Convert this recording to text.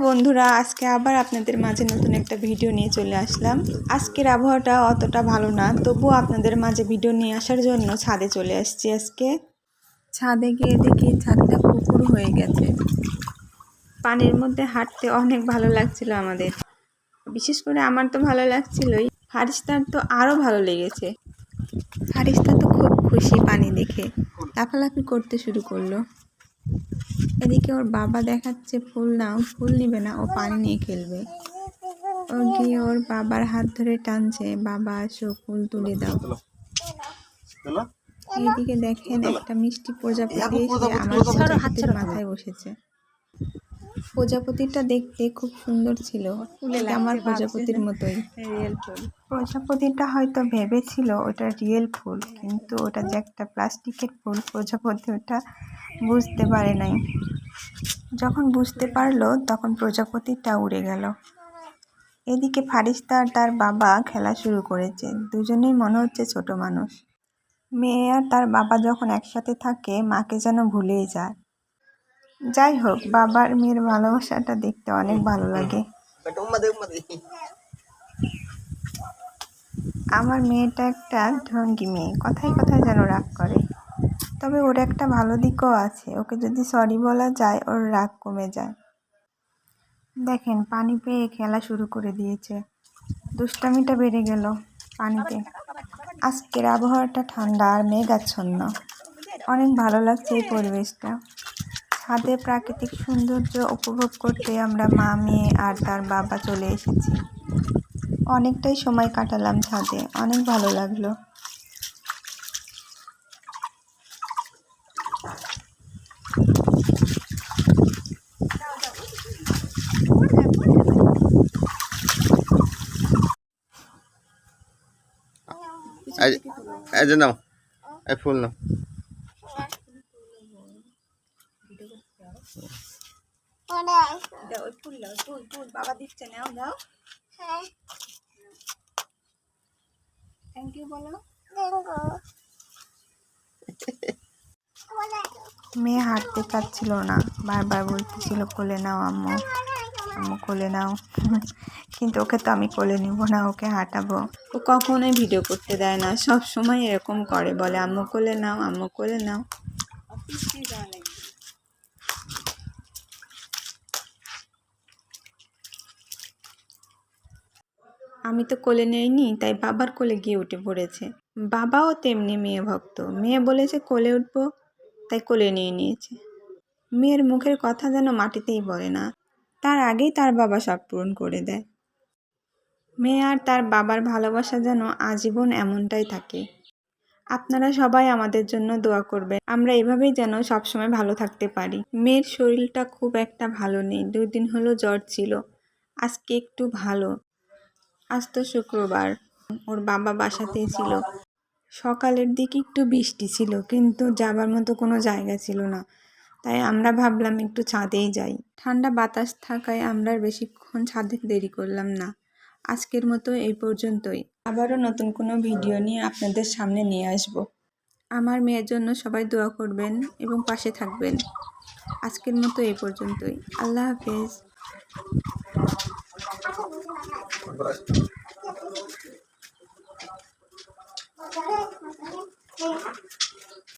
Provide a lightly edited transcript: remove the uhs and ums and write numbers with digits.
বন্ধুরা, আজকে আবার আপনাদের মাঝে নতুন একটা ভিডিও নিয়ে চলে আসলাম। আজকের আবহাওয়াটা অতটা ভালো না, তবুও আপনাদের মাঝে ভিডিও নিয়ে আসার জন্য ছাদে চলে আসছি। আজকে ছাদে গিয়ে দেখি ছাদটা পুকুর হয়ে গেছে। পানির মধ্যে হাঁটতে অনেক ভালো লাগছিল আমাদের, বিশেষ করে আমার তো ভালো লাগছিলই, ফারিস্তার তো আরও ভালো লেগেছে। ফারিস্তা তো খুব খুশি পানি দেখে, লাফালাফি করতে শুরু করলো। এদিকে ওর বাবা দেখাচ্ছে ফুল নাও, ফুল নিবে না, ও পানি নিয়ে খেলবে। ও গিয়ে ওর বাবার হাত ধরে টানছে, বাবা আসো ফুল তুলে দাও। এইদিকে দেখেন একটা মিষ্টি প্রজাপতি এসে আমার প্রজাপতির মাথায় বসেছে। প্রজাপতিটা দেখতে খুব সুন্দর ছিল, আমার প্রজাপতির মতোই। প্রজাপতিটা হয়তো ভেবেছিল ওটা রিয়েল ফুল, কিন্তু ওটা যে একটা প্লাস্টিকের ফুল প্রজাপতি ওটা বুঝতে পারে নাই। যখন বুঝতে পারলো তখন প্রজাপতিটা উড়ে গেল। এদিকে ফারিস্তা আর তার বাবা খেলা শুরু করেছে। দুজনেই মনে হচ্ছে ছোট মানুষ। মেয়ে আর তার বাবা যখন একসাথে থাকে মাকে যেন ভুলেই যায়। যাই হোক, বাবার মেয়ের ভালোবাসাটা দেখতে অনেক ভালো লাগে। আমার মেয়েটা একটা ঢঙ্গি মেয়ে, কথায় কথায় যেন রাগ করে। তবে ওর একটা ভালো দিকও আছে, ওকে যদি সরি বলা যায় ওর রাগ কমে যায়। দেখেন পানি পেয়ে খেলা শুরু করে দিয়েছে, দুষ্টামিটা বেড়ে গেল পানিতে। আজকের আবহাওয়াটা ঠান্ডা আর মেঘাচ্ছন্ন, অনেক ভালো লাগছে এই পরিবেশটা। ছাদে প্রাকৃতিক সৌন্দর্য উপভোগ করতে আমরা মা, মেয়ে আর তার বাবা চলে এসেছি। অনেকটাই সময় কাটালাম ছাদে, অনেক ভালো লাগলো। এই যে নাও, এই ফুল নাও। বাবা দিচ্ছে, নাও দাও। থ্যাংক ইউ বলো। মেয়ে হাঁটতে চাচ্ছিল না, বারবার বলতেছিল কোলে নাও আম্মু, আম্মু কোলে নাও। কিন্তু ওকে তো আমি কোলে নিব না, ওকে হাঁটাবো। ও কখনোই ভিডিও করতে দেয় না, সব সময় এরকম করে, বলে আম্মু কোলে নাও, আম্মু কোলে নাও। আমি তো কোলে নেইনি, তাই বাবার কোলে গিয়ে উঠে পড়েছে। বাবাও তেমনি মেয়ে ভক্ত, মেয়ে বলেছে কোলে উঠবো, তাই কোলে নিয়ে নিয়েছে। মেয়ের মুখের কথা যেন মাটিতেই পড়ে না, তার আগেই তার বাবা সব পূরণ করে দেয়। মেয়ে আর তার বাবার ভালোবাসা যেন আজীবন এমনটাই থাকে। আপনারা সবাই আমাদের জন্য দোয়া করবেন, আমরা এভাবেই যেন সবসময় ভালো থাকতে পারি। মেয়ের শরীরটা খুব একটা ভালো নেই, 2 দিন হলো জ্বর ছিল, আজকে একটু ভালো। আজ তো শুক্রবার, ওর বাবা বাসাতেই ছিল। সকালের দিকে একটু বৃষ্টি ছিল, কিন্তু যাবার মতো কোনো জায়গা ছিল না, তাই আমরা ভাবলাম একটু ছাদেই যাই। ঠান্ডা বাতাস থাকায় আমরা বেশিক্ষণ ছাদে দেরি করলাম না। আজকের মতো এই পর্যন্তই, আবারও নতুন কোনো ভিডিও নিয়ে আপনাদের সামনে নিয়ে আসব। আমার মেয়ের জন্য সবাই দোয়া করবেন এবং পাশে থাকবেন। আজকের মতো এই পর্যন্তই, আল্লাহ হাফেজ।